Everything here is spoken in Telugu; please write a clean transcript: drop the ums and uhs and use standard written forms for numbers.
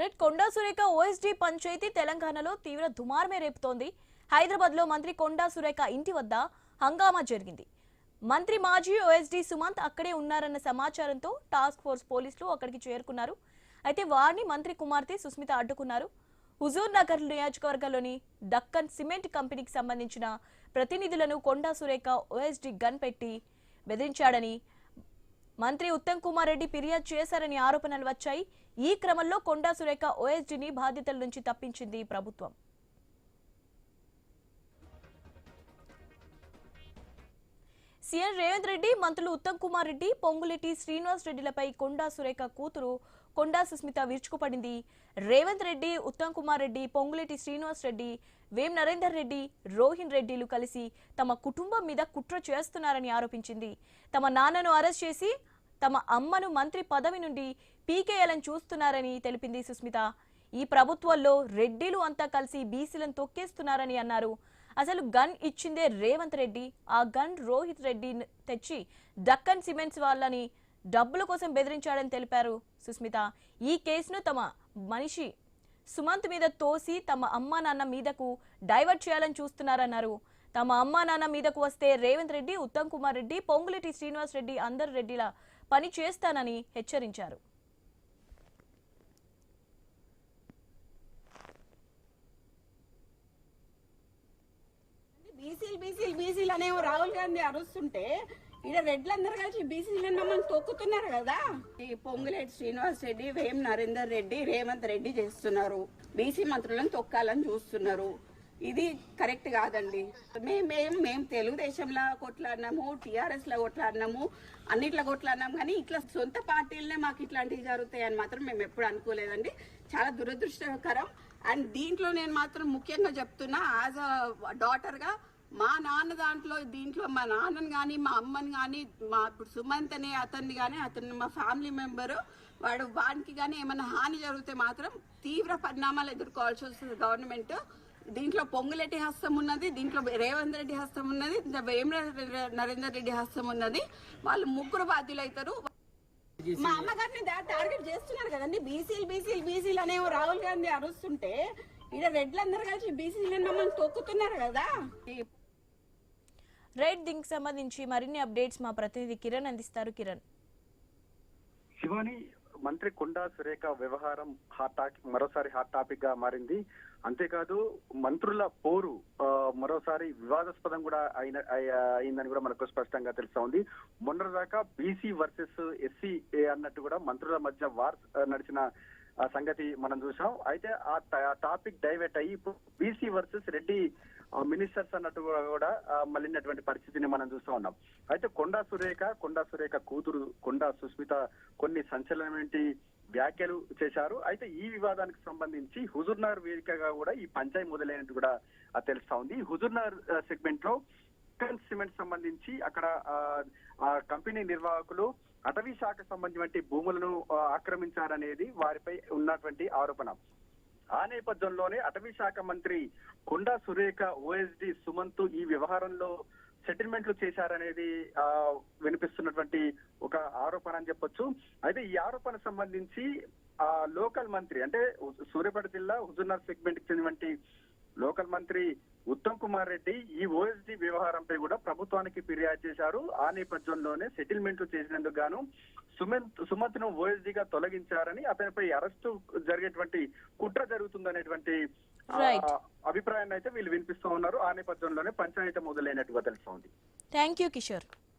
రెడ్ కొండా సురేఖ ఓఎస్డీ పంచాయతీ తెలంగాణలో తీవ్ర దుమారమే రేపుతోంది. హైదరాబాద్లో మంత్రి కొండా సురేఖ ఇంటి వద్ద హంగామా జరిగింది. మంత్రి మాజీ ఓఎస్డీ సుమంత్ అక్కడే ఉన్నారన్న సమాచారంతో టాస్క్ ఫోర్స్ పోలీసులు అక్కడికి చేరుకున్నారు. అయితే వారిని మంత్రి కుమార్తె సుస్మిత అడ్డుకున్నారు. హుజూర్ నగర్ నియోజకవర్గంలోని దక్కన్ సిమెంట్ కంపెనీకి సంబంధించిన ప్రతినిధులను కొండా సురేఖ ఓఎస్డీ గన్ పెట్టి బెదిరించాడని మంత్రి ఉత్తమ్ కుమార్ రెడ్డి ఫిర్యాదు చేశారని ఆరోపణలు వచ్చాయి. ఈ క్రమంలో కొండా సురేఖ ఓఎస్డీని బాధ్యతల నుంచి తప్పించింది ప్రభుత్వం. సీఎం రేవంత్ రెడ్డి, మంత్రులు ఉత్తమ్ కుమార్ రెడ్డి, పొంగులేటి శ్రీనివాస్ రెడ్డిలపై కొండా సురేఖ కూతురు కొండా సుస్మిత విరుచుకుపడింది. రేవంత్ రెడ్డి, ఉత్తమ్ కుమార్ రెడ్డి, పొంగులేటి శ్రీనివాస్ రెడ్డి, వేం నరేందర్ రెడ్డి, రోహిన్ రెడ్డిలు కలిసి తమ కుటుంబం మీద కుట్ర చేస్తున్నారని ఆరోపించింది. తమ నాన్నను అరెస్ట్ చేసి తమ అమ్మను మంత్రి పదవి నుండి పీకేయాలని చూస్తున్నారని తెలిపింది సుస్మిత. ఈ ప్రభుత్వంలో రెడ్డిలు అంతా కలిసి బీసీలను తొక్కేస్తున్నారని అన్నారు. అసలు గన్ ఇచ్చిందే రేవంత్ రెడ్డి, ఆ గన్ రోహిత్ రెడ్డి తెచ్చి దక్కన్ సిమెంట్స్ వాళ్ళని డబ్బుల కోసం బెదిరించాడని తెలిపారు సుస్మిత. ఈ కేసును తమ మనిషి సుమంత్ మీద తోసి తమ అమ్మా నాన్న మీదకు డైవర్ట్ చేయాలని చూస్తున్నారన్నారు. తమ అమ్మా నాన్న మీదకు వస్తే రేవంత్ రెడ్డి, ఉత్తమ్ కుమార్ రెడ్డి, పొంగులేటి శ్రీనివాస్ రెడ్డి అందరు రెడ్డిల పని చేస్తానని హెచ్చరించారు. బీసీలు అనేమో రాహుల్ గాంధీ అరుస్తుంటే ఇక్కడ రెడ్లందరూ కలిసి బీసీలను మమ్మల్ని తొక్కుతున్నారు కదా. ఈ పొంగులేటి శ్రీనివాస్ రెడ్డి, వేం నరేందర్ రెడ్డి, రేవంత్ రెడ్డి చేస్తున్నారు. బీసీ మంత్రులను తొక్కాలని చూస్తున్నారు. ఇది కరెక్ట్ కాదండి. మేము తెలుగుదేశంలో కొట్లాడినాము, టీఆర్ఎస్ లో కొట్లాడినాము, అన్నిట్లో కొట్లాడినాము. కానీ ఇట్లా సొంత పార్టీలనే మాకు ఇట్లాంటివి జరుగుతాయని మాత్రం మేము ఎప్పుడు అనుకోలేదండి. చాలా దురదృష్టకరం. అండ్ దీంట్లో నేను మాత్రం ముఖ్యంగా చెప్తున్నా, యాజ్ అ డాటర్గా మా నాన్న దీంట్లో మా నాన్నని కానీ మా అమ్మని కానీ మా ఇప్పుడు సుమంత్ అనే అతన్ని కానీ అతను మా ఫ్యామిలీ మెంబరు, వానికి కానీ ఏమైనా హాని జరిగితే మాత్రం తీవ్ర పరిణామాలు ఎదుర్కోవాల్సి వస్తుంది గవర్నమెంట్. దీంట్లో పొంగులేటి హస్తం ఉన్నది, దీంట్లో రేవంత్ రెడ్డి హస్తం ఉన్నది, వేం నరేందర్ రెడ్డి హస్తం ఉన్నది. వాళ్ళు ముగ్గురు బాధ్యులు అవుతారు. మా అమ్మగారిని టార్గెట్ చేస్తున్నారు కదండి. బీసీలు అనేమో రాహుల్ గాంధీ అరుస్తుంటే ఇక్కడ రెడ్లందరూ కలిసి బీసీలను మమ్మల్ని తొక్కుతున్నారు కదా. రైట్, దీనికి సంబంధించి మరిన్ని అప్డేట్స్ మా ప్రతినిధి కిరణ్ అందిస్తారు. కిరణ్. శివాని, మంత్రి కొండా సురేఖ వ్యవహారం మరోసారి హాట్ టాపిక్ గా మారింది. అంతేకాదు మంత్రుల పోరు మరోసారి వివాదాస్పదం కూడా అయిందని కూడా మనకు స్పష్టంగా తెలుస్తా ఉంది. మొన్నటిదాకా బీసీ వర్సెస్ ఎస్సీ అన్నట్టు కూడా మంత్రుల మధ్య వార్ నడిచిన సంగతి మనం చూసాం. అయితే ఆ టాపిక్ డైవర్ట్ అయ్యి ఇప్పుడు బీసీ వర్సెస్ రెడ్డి మినిస్టర్స్ అన్నట్టు కూడా మళ్ళినటువంటి పరిస్థితిని మనం చూస్తూ ఉన్నాం. అయితే కొండా సురేఖ కూతురు కొండా సుస్మిత కొన్ని సంచలనమైన వ్యాఖ్యలు చేశారు. అయితే ఈ వివాదానికి సంబంధించి హుజూర్నగర్ వేదికగా కూడా ఈ పంచాయతీ మొదలైనట్టు కూడా తెలుస్తా ఉంది. హుజూర్నగర్ సెగ్మెంట్ లో సిమెంట్ సంబంధించి అక్కడ కంపెనీ నిర్వాహకులు అటవీ శాఖ సంబంధించిన భూములను ఆక్రమించారనేది వారిపై ఉన్నటువంటి ఆరోపణ. ఆ నేపథ్యంలోనే అటవీ శాఖ మంత్రి కొండా సురేఖ ఓఎస్డీ సుమంత్ ఈ వ్యవహారంలో సెటిల్మెంట్లు చేశారనేది వినిపిస్తున్నటువంటి ఒక ఆరోపణ అని చెప్పొచ్చు. అయితే ఈ ఆరోపణ సంబంధించి లోకల్ మంత్రి అంటే సూర్యాపేట జిల్లా హుజూర్నగర్ సెగ్మెంట్ కి చెందినటువంటి లోకల్ మంత్రి ఉత్తమ్ కుమార్ రెడ్డి ఈ ఓఎస్డీ వ్యవహారంపై కూడా ప్రభుత్వానికి ఫిర్యాదు చేశారు. ఆ నేపథ్యంలోనే సెటిల్మెంట్లు చేసినందుకు గాను సుమంత్ ను ఓఎస్డీగా తొలగించారని, అతనిపై అరెస్టు జరిగేటువంటి కుట్ర జరుగుతుందనేటువంటి అభిప్రాయాన్ని అయితే వీళ్ళు వినిపిస్తూ ఉన్నారు. ఆ నేపథ్యంలోనే పంచాయతీ మొదలైనట్టుగా తెలుస్తోంది. Thank you Kishore.